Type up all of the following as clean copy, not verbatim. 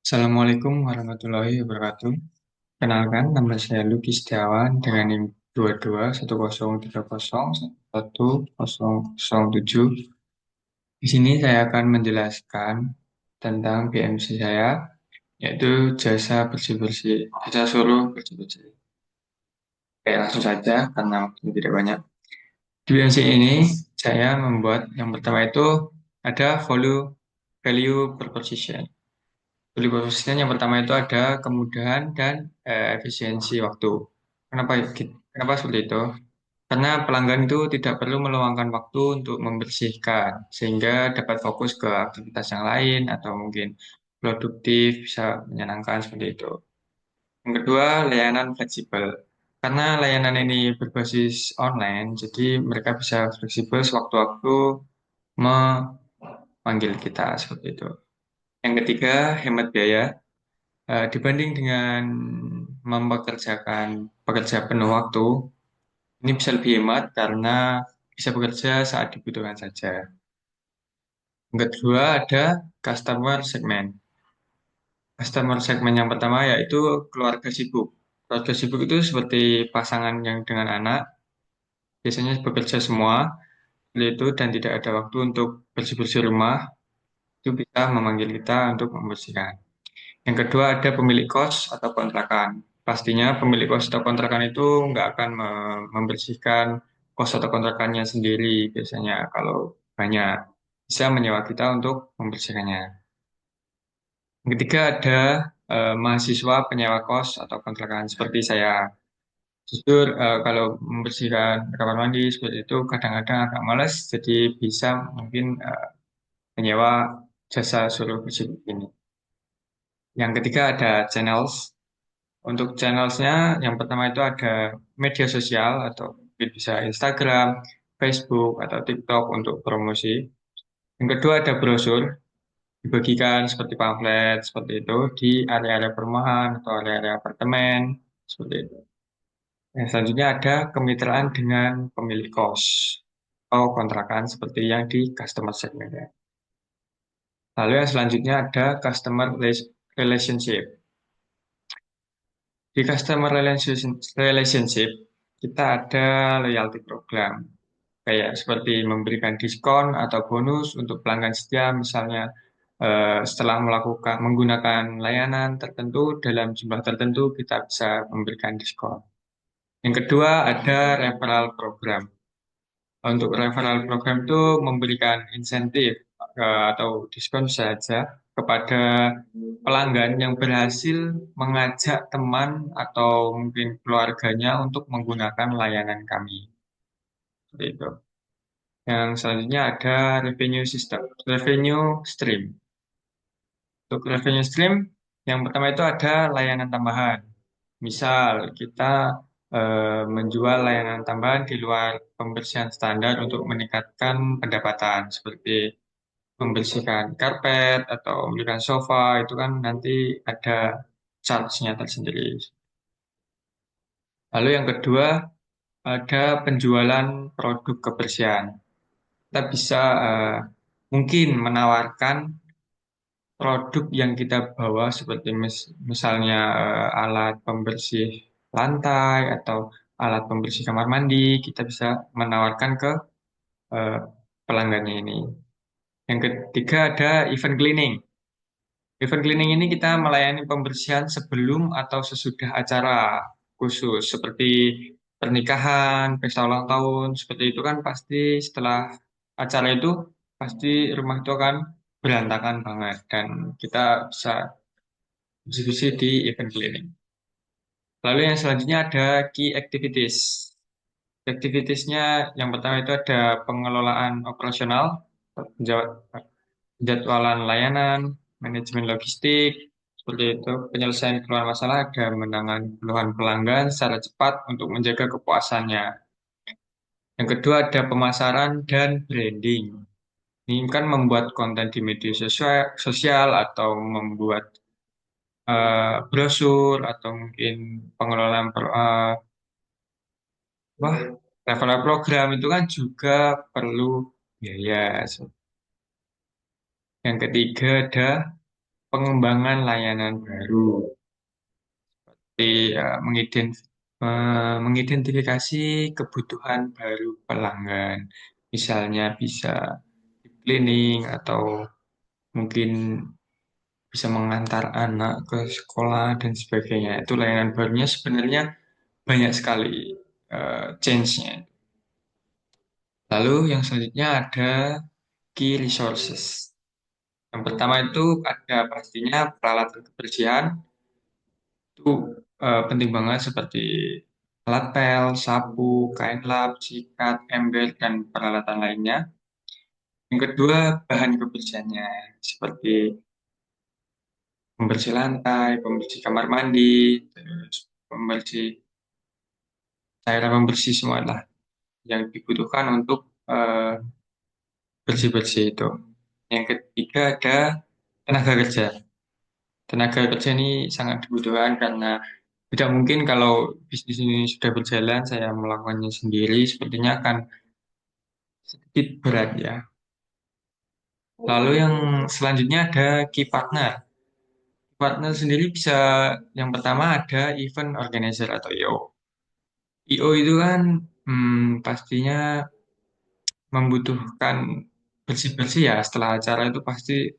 Assalamualaikum warahmatullahi wabarakatuh. Kenalkan, nama saya Luki Setiawan dengan NIM 221030111007. Di sini saya akan menjelaskan tentang PMC saya, yaitu jasa bersih-bersih, jasa suruh bersih-bersih. Oke, langsung saja karena waktunya tidak banyak. Di PMC ini, saya membuat yang pertama itu ada value proposition. Value proposition yang pertama itu ada kemudahan dan efisiensi waktu. Kenapa seperti itu? Karena pelanggan itu tidak perlu meluangkan waktu untuk membersihkan, sehingga dapat fokus ke aktivitas yang lain atau mungkin produktif, bisa menyenangkan seperti itu. Yang kedua, layanan fleksibel. Karena layanan ini berbasis online, jadi mereka bisa fleksibel sewaktu-waktu memanggil kita seperti itu. Yang ketiga, hemat biaya. Dibanding dengan mempekerjakan pekerja penuh waktu, ini bisa lebih hemat karena bisa bekerja saat dibutuhkan saja. Yang kedua ada customer segment. Customer segment yang pertama yaitu keluarga sibuk. Keluarga sibuk itu seperti pasangan yang dengan anak, biasanya bekerja semua, seperti itu dan tidak ada waktu untuk bersih-bersih rumah, itu bisa memanggil kita untuk membersihkan. Yang kedua ada pemilik kos atau kontrakan. Pastinya pemilik kos atau kontrakan itu nggak akan membersihkan kos atau kontrakannya sendiri biasanya kalau banyak bisa menyewa kita untuk membersihkannya. Yang ketiga ada mahasiswa penyewa kos atau kontrakan seperti saya. Jujur kalau membersihkan kamar mandi seperti itu kadang-kadang agak malas jadi bisa mungkin menyewa jasa suruh bersih ini. Yang ketiga ada channels. Untuk channelsnya, yang pertama itu ada media sosial atau mungkin bisa Instagram, Facebook, atau TikTok untuk promosi. Yang kedua ada brosur, dibagikan seperti pamflet, seperti itu, di area-area perumahan atau area-area apartemen, seperti itu. Yang selanjutnya ada kemitraan dengan pemilik kos atau kontrakan seperti yang di customer segment. Lalu yang selanjutnya ada customer relationship. Di customer relationship, kita ada loyalty program, kayak seperti memberikan diskon atau bonus untuk pelanggan setia, misalnya setelah menggunakan layanan tertentu dalam jumlah tertentu, kita bisa memberikan diskon. Yang kedua ada referral program. Untuk referral program itu memberikan insentif atau diskon saja kepada pelanggan yang berhasil mengajak teman atau mungkin keluarganya untuk menggunakan layanan kami. Seperti itu. Yang selanjutnya ada revenue system, revenue stream. Untuk revenue stream, yang pertama itu ada layanan tambahan. Misal kita menjual layanan tambahan di luar pembersihan standar untuk meningkatkan pendapatan, seperti membersihkan karpet atau memberikan sofa, itu kan nanti ada charge-nya tersendiri. Lalu yang kedua, ada penjualan produk kebersihan. Kita bisa mungkin menawarkan produk yang kita bawa seperti misalnya alat pembersih lantai atau alat pembersih kamar mandi, kita bisa menawarkan ke eh, pelanggannya ini. Yang ketiga ada event cleaning. Event cleaning ini kita melayani pembersihan sebelum atau sesudah acara khusus seperti pernikahan, pesta ulang tahun, seperti itu kan pasti setelah acara itu pasti rumah itu akan berantakan banget dan kita bisa bersih-bersih di event cleaning. Lalu yang selanjutnya ada key activities. Activitiesnya yang pertama itu ada pengelolaan operasional, penjadwalan layanan, manajemen logistik, seperti itu. Penyelesaian keluhan masalah ada menangani keluhan pelanggan secara cepat untuk menjaga kepuasannya. Yang kedua ada pemasaran dan branding. Ini kan membuat konten di media sosial atau membuat brosur atau mungkin pengelolaan wah, referral program itu kan juga perlu biaya. Yang ketiga ada pengembangan layanan baru, seperti mengidentifikasi kebutuhan baru pelanggan. Misalnya bisa deep cleaning atau mungkin bisa mengantar anak ke sekolah dan sebagainya. Itu layanan barunya sebenarnya banyak sekali change-nya. Lalu yang selanjutnya ada key resources. Yang pertama itu ada pastinya peralatan kebersihan, itu penting banget seperti alat pel, sapu, kain lap, sikat, ember, dan peralatan lainnya. Yang kedua, bahan kebersihannya, seperti pembersih lantai, pembersih kamar mandi, terus pembersih cairan pembersih semua lah yang dibutuhkan untuk eh, bersih-bersih itu. Yang ketiga ada tenaga kerja. Tenaga kerja ini sangat dibutuhkan karena tidak mungkin kalau bisnis ini sudah berjalan, saya melakukannya sendiri, sepertinya akan sedikit berat ya. Lalu yang selanjutnya ada key partner. Partner sendiri bisa, yang pertama ada event organizer atau IO. IO itu kan pastinya membutuhkan bersih-bersih ya. Setelah acara itu pasti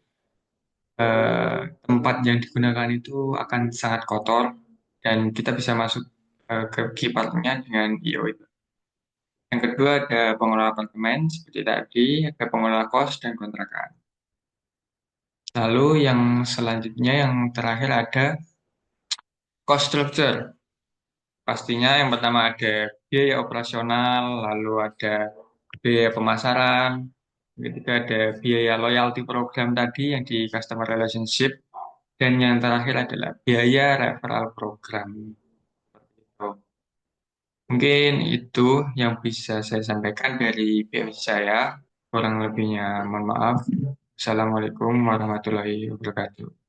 tempat yang digunakan itu akan sangat kotor dan kita bisa masuk ke key partnernya dengan IO itu. Yang kedua ada pengelola apartemen seperti tadi, ada pengelola kos dan kontrakan. Lalu yang selanjutnya yang terakhir ada cost structure. Pastinya yang pertama ada biaya operasional, lalu ada biaya pemasaran, yang ketiga ada biaya loyalty program tadi yang di customer relationship, dan yang terakhir adalah biaya referral program. Mungkin itu yang bisa saya sampaikan dari POC saya. Kurang lebihnya mohon maaf. Assalamualaikum warahmatullahi wabarakatuh.